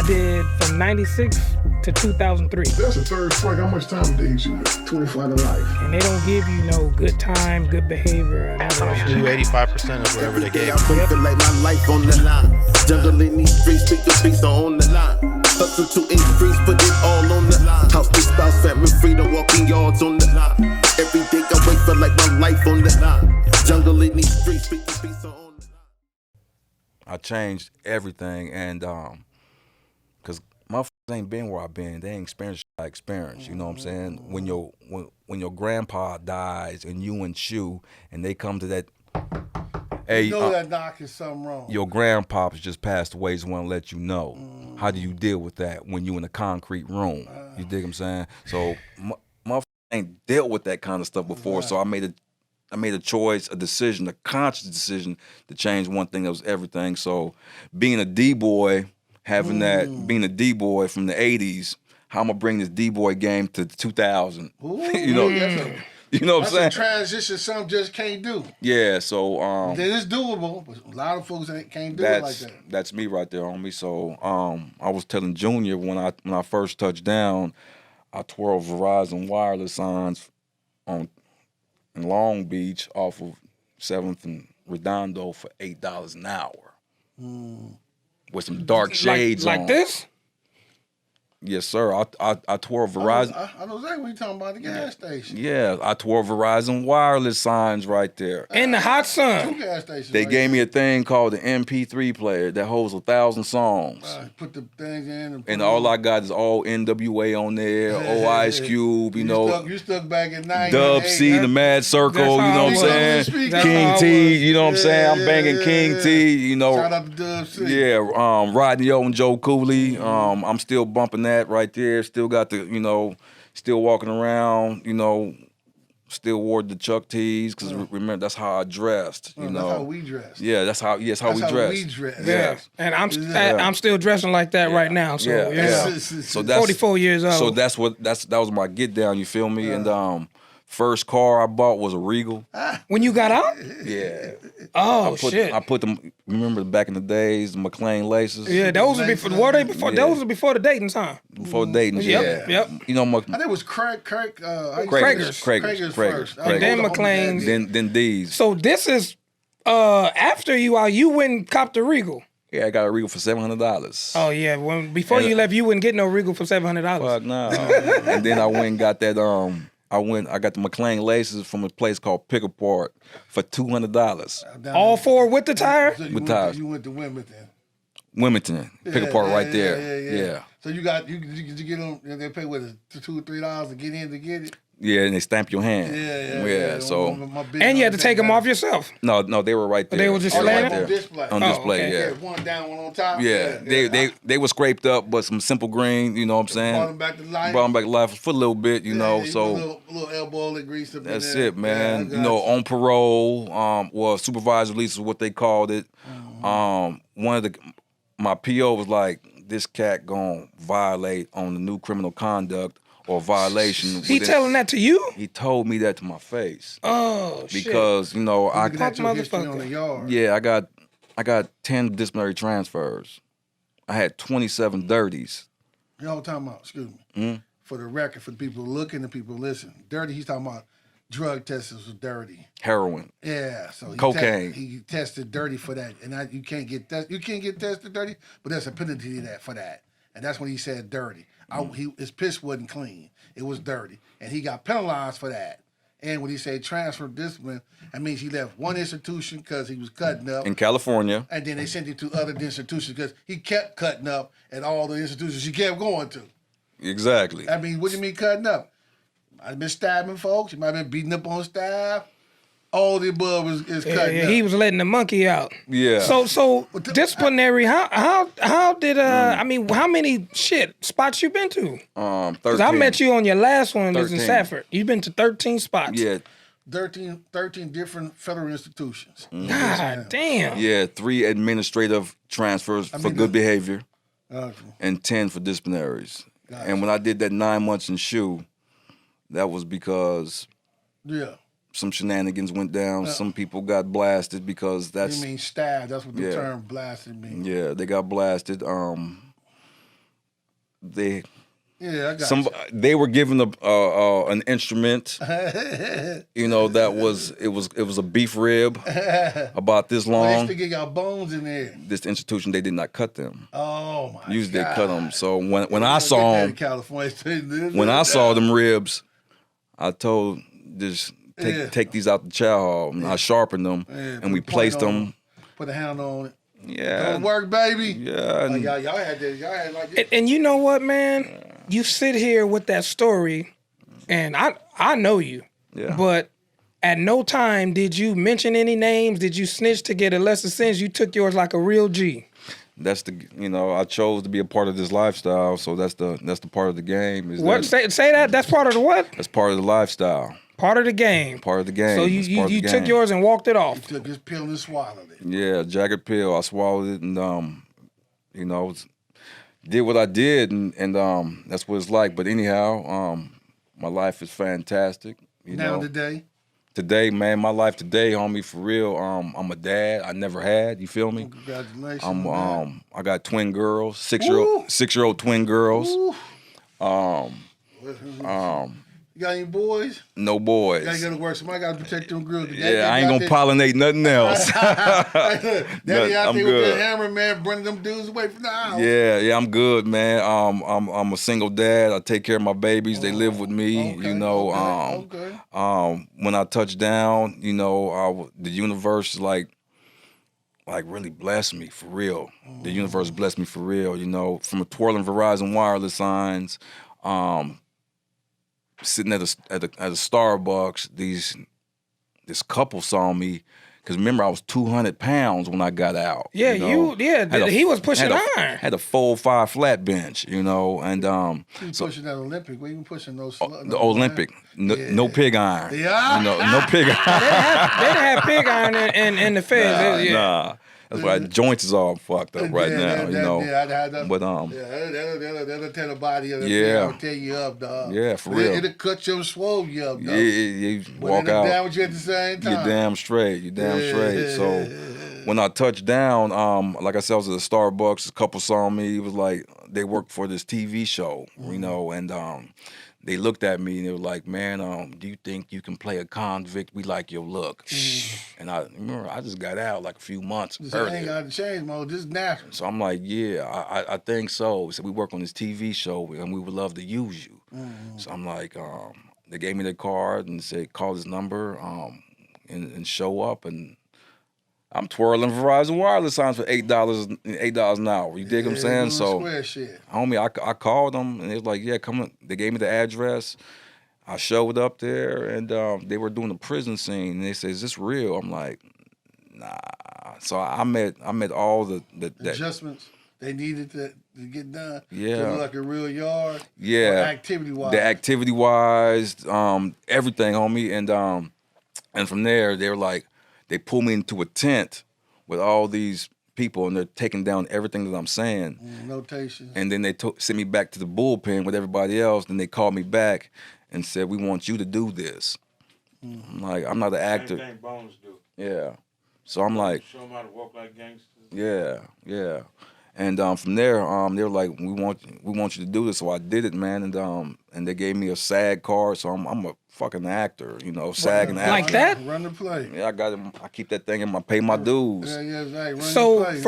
did from 96 to 2003. That's the third strike. How much time did you get? 25 to life. And they don't give you no good time, good behavior, and all that. Do 85% of whatever they gave. I feel like my life on the line. Jungle in these streets, pick the beats on the line. Hustle to increase, put it all on the line. House, big spouse, family, freedom, walking yards on the line. Every day I wake, feel like my life on the line. Jungle in these streets, pick the beats on the line. I changed everything, and cause motherfuckers ain't been where I've been. They ain't experienced what I experienced. You know what I'm saying? When your grandpa dies and you and Shoe, and they come to that. Hey, you know that knock is something wrong. Your grandpa's just passed away, so want to let you know. How do you deal with that when you in a concrete room? You dig what I'm saying? So motherfuckers ain't dealt with that kind of stuff before, so I made a choice, a decision, a conscious decision to change one thing that was everything. So being a D-boy, having that, being a D-boy from the 80s, how I'm going to bring this D-boy game to 2000. You know what I'm saying? That's a transition some just can't do. Yeah, so... it is doable, but a lot of folks can't do it like that. That's me right there, homie. So I was telling Junior when I first touched down, I twirled Verizon wireless signs in Long Beach off of 7th and Redondo for $8 an hour. With some dark shades on. Like this? Yes, sir. I twirl Verizon. I know exactly what you're talking about, the gas station. Yeah, I twirl Verizon wireless signs right there. In the hot sun. Two gas stations. They gave me a thing called the MP3 player that holds 1,000 songs. Put the things in. And all I got is all NWA on there, Ice Cube, you know. You stuck back at 90. Dub C, the Mad Circle, you know what I'm saying? King T, you know what I'm saying? I'm banging King T, you know. Shout out to Dub C. Yeah, Rodney O and Joe Cooley. I'm still bumping that right there. Still got the, you know, still walking around, you know, still wore the Chuck T's because remember that's how I dressed. You know, that's how we dressed. Yeah, that's how we dressed. Yeah, and I'm still dressing like that right now. So so that's 44 years old. So that was my get down. You feel me? And first car I bought was a Regal. When you got out? Yeah. Oh shit! I put them. Remember back in the days, the McLean laces. Yeah, those were before. Were they before? Yeah. Those were before the Dayton's, huh? Before the Dayton's, yeah. Yep. You know, I think it was Krager's Krager's. And then McLean's. Then these. So this is after you went and copped a Regal. Yeah, I got a Regal for $700. Oh yeah, before you left, you wouldn't get no Regal for $700. Fuck no. And then I went and got that. I got the McLean laces from a place called Pick Apart for $200. All four with the tire? So with tires. You went to Wilmington. Pick Apart right there. Yeah. So you get them? They pay what, $2 or $3 to get in to get it. Yeah, and they stamp your hand. Yeah. So and you had to take them off yourself. No, they were right there. They were just right laying there on display. Okay. Yeah. One down, one on top. Yeah. They were scraped up, but some simple green. You know what I'm saying? Brought them back to life. Brought them back to life for a little bit. You know, so little elbow grease up. That's in there. it, man. Yeah, you know, on parole. Well, supervised release is what they called it. My PO was like, this cat gonna violate on the new criminal conduct or violation. He telling that to you? He told me that to my face. Oh, shit. Because, you know, I got motherfucker on the yard. Yeah, I got 10 disciplinary transfers. I had 27 dirties. You know what I'm talking about? Excuse me. For the record, for the people looking and people listening, dirty. He's talking about drug tests was dirty. Heroin. Yeah, so cocaine. He tested dirty for that, and you can't get tested dirty, but there's a penalty for that, and that's when he said dirty. His piss wasn't clean; it was dirty, and he got penalized for that. And when he said transfer discipline, that means he left one institution because he was cutting up in California, and then they sent him to other institutions because he kept cutting up at all the institutions he kept going to. Exactly. I mean, what do you mean cutting up? Might have been stabbing folks. You might have been beating up on staff. All the above is cutting up. He was letting the monkey out. Yeah. So disciplinary. How did I mean, how many spots you been to? 13. Because I met you on your last one. Was in 13. Safford. You've been to 13 spots. Yeah. 13 different federal institutions. God damn. Yeah, 3 administrative transfers for good behavior, and 10 for disciplinaries. Gotcha. And when I did that 9 months in SHU, that was because some shenanigans went down. Some people got blasted because that's... You mean stabbed? That's what the term blasted means. Yeah, they got blasted. Yeah, I got you. They were given an instrument, you know, that was it was a beef rib about this Well, long. they still got bones in there. This institution, they did not cut them. Oh my Usually God. they cut them. So when You I don't saw get that them, in California, when I saw them ribs, I told just Yeah. take these out the chow hall, and I sharpened them, Yeah, and put we a point placed on them. Put a hound on it. Yeah, Don't work, baby. yeah. Like, And, y'all had this. Y'all had like this. And you know what, man? You sit here with that story, and I know you. Yeah. But at no time did you mention any names. Did you snitch to get a lesser sentence? You took yours like a real G. that's the I chose to be a part of this lifestyle, so that's the part of the game. Is What that, say that? That's part of the what? that's part of the lifestyle, Part of the game. part of the game. So It's part of you the took game. yours and walked it off. Took his pill and swallowed it. Yeah, jagged pill. I swallowed it and did what I did and that's what it's like. But anyhow, my life is fantastic. You Now know, today, man, my life today, homie, for real. I'm a dad. I never had. You feel me? congratulations. I got twin girls, Woo! 6-year-old twin girls. Ooh. Um, You got any boys? no boys. Gotta go to work. Somebody gotta protect them girls. Yeah, I ain't gonna pollinate nothing else. Daddy out I'm there with good. the hammer, man, bringing them dudes away from the house. Yeah, I'm good, man. I'm a single dad. I take care of my babies. They live with me. Okay, You know, okay. when I touch down, you know, the universe like really blessed me for real. The universe blessed me for real. You know, from twirling Verizon wireless signs, sitting at a Starbucks, this couple saw me. Because remember, I was 200 pounds when I got out. Yeah, you know? he was pushing iron. Had a 4-5 flat bench, you know, and You pushing that Olympic? We even pushing those. the Olympic, no pig iron. Yeah. You know, no pig iron. They didn't have pig iron in the feds. Nah, that's why joints is all fucked up right now, you know. But that'll tear the body up. Yeah. It'll tear you up, dog. Yeah, for real. It'll cut you and swole you up, dog. yeah, you But walk it'll out. down with you at the same time. You're damn straight. You're damn straight. So when I touched down, like I said, I was at a Starbucks. A couple saw me. It was like they worked for this TV show, you know, and they looked at me and they were like, "Man, do you think you can play a convict? We like your look." And I remember I just got out like a few months I ain't earlier. got to change mode. This is natural. So I'm like, "Yeah, I think so." He said, "We work on this TV show and we would love to use you." So I'm like, they gave me their card and said, "Call this number and show up." And I'm twirling Verizon wireless signs for $8 an hour. You dig what I'm saying? doing So, square shit. homie, I called them and they was like, "Yeah, come on." They gave me the address. I showed up there and they were doing a prison scene. And they said, "Is this real?" I'm like, "Nah." So I met all the Adjustments they needed to get done. Yeah. To look like a real yard. Yeah. Activity wise. The activity wise, everything, homie. And from there, they were like, they pulled me into a tent with all these people and they're taking down everything that I'm saying. Notations. And then they sent me back to the bullpen with everybody else. Then they called me back and said, "We want you to do this." I'm like, I'm not an actor. Same thing Bones do. Yeah. So I'm like, Show them how to walk like gangsters. yeah. And from there, they were like, we want you to do this. So I did it, man. And they gave me a SAG card. So I'm a fucking actor, you know, SAG and actor. Like that? Run the play. Yeah, I got it. I keep that thing in my pay my dues. Yeah, right. Run So the play.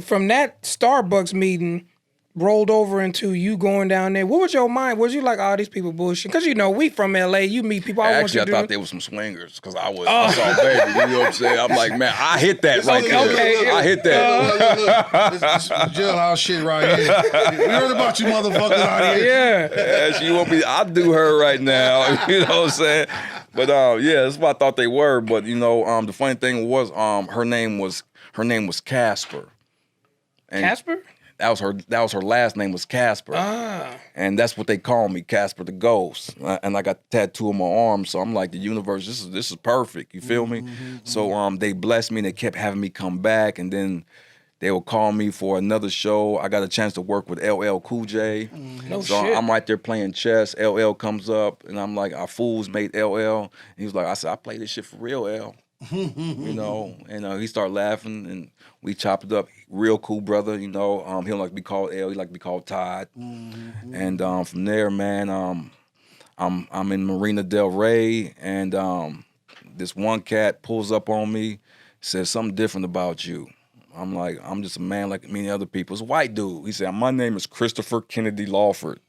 from that Starbucks meeting rolled over into you going down there. What was your mind? Was you like, "Oh, these people bullshit"? Because you know we from LA. You meet people. Actually, I want thought you they were some swingers because I saw baby. You know what I'm saying? I'm like, man, I hit that right there. okay. I hit that. Look. This jailhouse shit right here. We heard about you motherfuckers out here. Yeah. She want me. I do her right now. You know what I'm saying? But yeah, that's what I thought they were. But you know, the funny thing was, her name was Casper. And Casper? That was her last name was Casper. And that's what they call me, Casper the Ghost. And I got the tattoo on my arm, so I'm like, the universe, this is perfect. You feel me? So they blessed me and they kept having me come back, and then they would call me for another show. I got a chance to work with LL Cool J. No So shit. I'm right there playing chess. LL comes up and I'm like, "Our fools made LL." And he was like, I said, "I play this shit for real, L." you know, and he started laughing, and we chopped it up. Real cool brother, you know. He don't like to be called L. He like to be called Todd. And from there, man, I'm in Marina Del Rey, and this one cat pulls up on me, says something different about you. I'm like, I'm just a man like many other people. It's a white dude. He said, my name is Christopher Kennedy Lawford.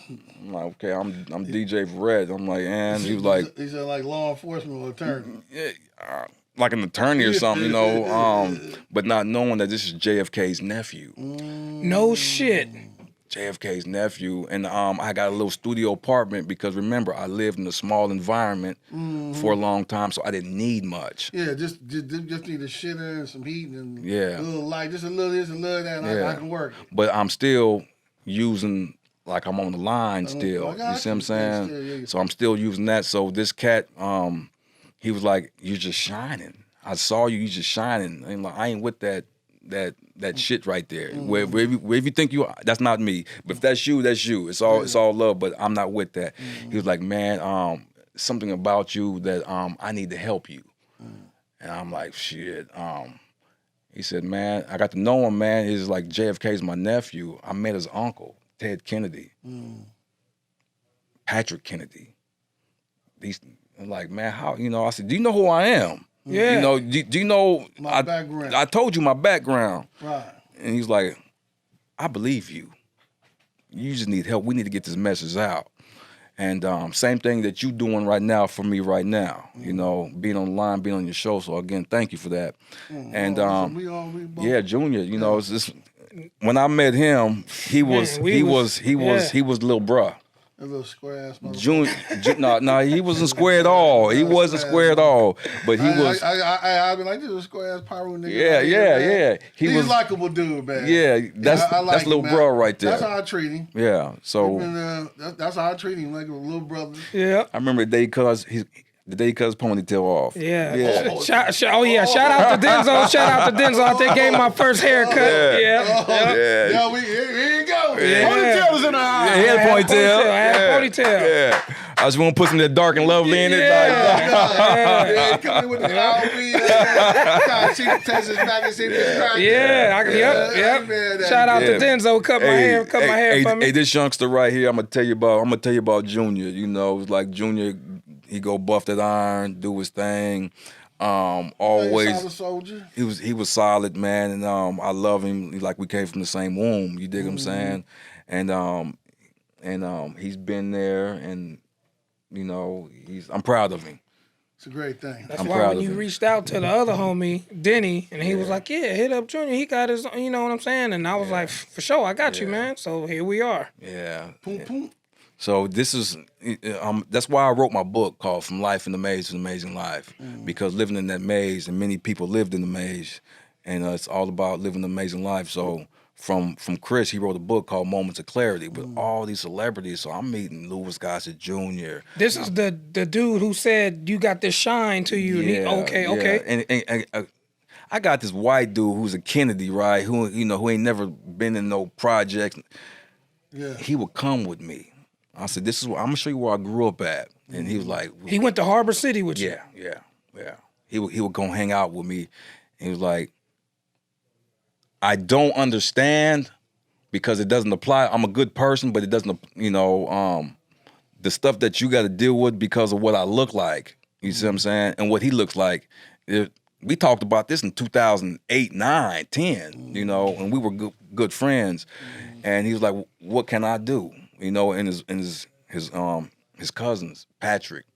I'm like, okay, I'm DJ Verrett. I'm like, and he was like, he said like law enforcement or attorney. like an attorney or something, you know, but not knowing that this is JFK's nephew. No shit. JFK's nephew, and I got a little studio apartment because remember I lived in a small environment for a long time, so I didn't need much. Yeah, just need a shitter and some heat and Yeah. a little light, just a little this and a little that, and I can work. But I'm still using, like I'm on the line still. You see what I'm saying? Still, yeah. So I'm still using that. So this cat, he was like, "You're just shining. I saw you. You just shining." And like, I ain't with that shit right there. Wherever you think you are, that's not me. But if that's you, that's you. It's all love. But I'm not with that. He was like, "Man, something about you that I need to help you." And I'm like, "Shit." He said, "Man, I got to know him. Man, he's like JFK's my nephew. I met his uncle, Ted Kennedy, Patrick Kennedy." I'm like, "Man, how?" You know, I said, "Do you know who I am?" Yeah. You know, do you know My background. I told you my background. Right. And he's like, "I believe you. You just need help. We need to get this message out." And same thing that you doing right now for me right now. You know, being on the line, being on your show. So again, thank you for that. And we both. yeah, Junior. You know, it's just, when I met him, he was little bruh. A little square ass motherfucker. Junior, no, he wasn't square at all. He wasn't square at all. But he was. I've been like, this is a square ass Pyro nigga. Yeah. He's a likable dude, man. Yeah, that's I like that's him, little man. bro right there. That's how I treat him. Yeah, so That's how I treat him, like a little brother. Yeah. I remember the day he cut his ponytail off. Yeah. Shout out to Denzel. Shout out to Denzel. I think gave my first haircut. Yeah, here you go. Yeah. Ponytail was in the eye. Yeah, he had a ponytail. I had a ponytail. Yeah. I just want to put some of that dark and lovely in it. Yeah, coming in with the trying to see the Texas back and see this crack. Yep. Shout out to Denzel. Cut my hair for me. Hey, this youngster right here, I'm gonna tell you about Junior. You know, it's like Junior, he go buff that iron, do his thing. Always Solid soldier. he was solid, man, and I love him. Like we came from the same womb. You dig what I'm saying? And he's been there, and you know, I'm proud of him. It's a great thing. That's I'm why proud when of you him. reached out to the other homie, Denny, and he was like, yeah, hit up Junior. He got his, you know what I'm saying? And I was like, for sure, I got you, man. So here we are. Yeah. Boom, boom. So this is, that's why I wrote my book called From Life in the Maze to an Amazing Life, because living in that maze, and many people lived in the maze, and it's all about living an amazing life. So from Chris, he wrote a book called Moments of Clarity with all these celebrities. So I'm meeting Louis Gossett Jr. This is the dude who said you got this shine to you. Okay. And I got this white dude who's a Kennedy, right? Who ain't never been in no projects. Yeah. He would come with me. I said, I'm gonna show you where I grew up at. And he was like, he went to Harbor City with you. Yeah. He would go hang out with me. He was like, I don't understand because it doesn't apply. I'm a good person, but it doesn't, the stuff that you got to deal with because of what I look like. You see what I'm saying? And what he looks like. We talked about this in 2008, 9, 10, and we were good friends. And he was like, what can I do? And his cousins, Patrick,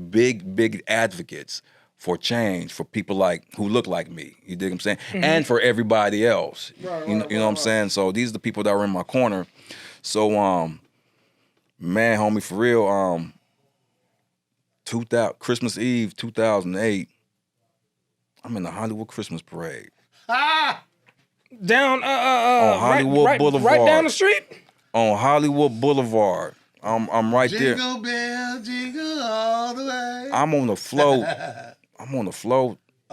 big advocates for change for people who look like me. You dig what I'm saying? And for everybody else. Right, you know what I'm saying? So these are the people that are in my corner. So man, homie, for real, Christmas Eve 2008, I'm in the Hollywood Christmas Parade. Down on Hollywood Boulevard. Right down the street? On Hollywood Boulevard. I'm right there. Jingle bell, jingle all the way. I'm on the float.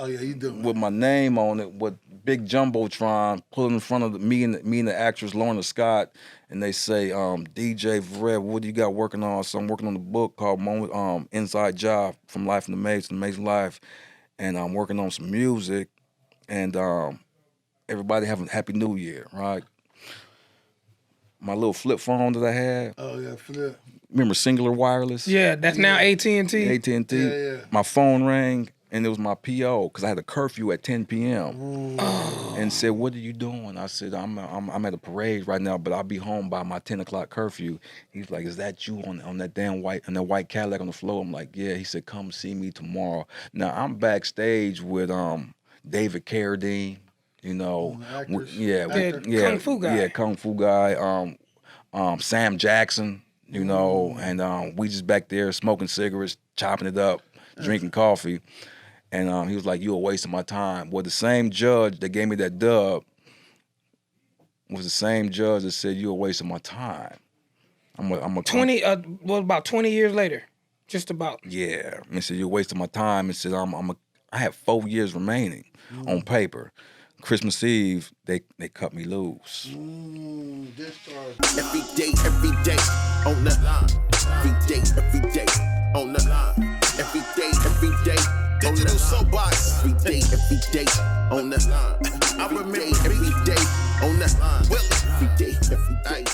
Oh yeah, you do. with my name on it, with big jumbotron, put in front of me and the actress Lorna Scott, and they say, DJ Verrett, what do you got working on? So I'm working on a book called Inside Job, From Life in the Maze to Amazing Life, and I'm working on some music, and everybody having a Happy New Year, right? My little flip phone that I had. Oh yeah, flip. Remember Singular Wireless? Yeah, that's now AT&T. AT&T. Yeah. My phone rang, and it was my PO because I had a curfew at 10 p.m. And said, "What are you doing?" I said, "I'm at a parade right now, but I'll be home by my 10 o'clock curfew." He's like, "Is that you on that damn white Cadillac on the floor?" I'm like, "Yeah." He said, "Come see me tomorrow." Now I'm backstage with David Carradine, you know, Actors. yeah, Kung Fu guy. yeah, Kung Fu guy, Sam Jackson, you know, and we just back there smoking cigarettes, chopping it up, drinking coffee. And he was like, "You a waste of my time." Well, the same judge that gave me that dub was the same judge that said, "You a waste of my time." I'm a 20. About 20 years later, just about. Yeah. And he said, "You're a waste of my time." And said, I have 4 years remaining on paper. Christmas Eve, they cut me loose. Discharge. Every day on the line. Every day on the line. Every day Digital Soapbox. Every day on the line. I remain every day on the line. Well, every day.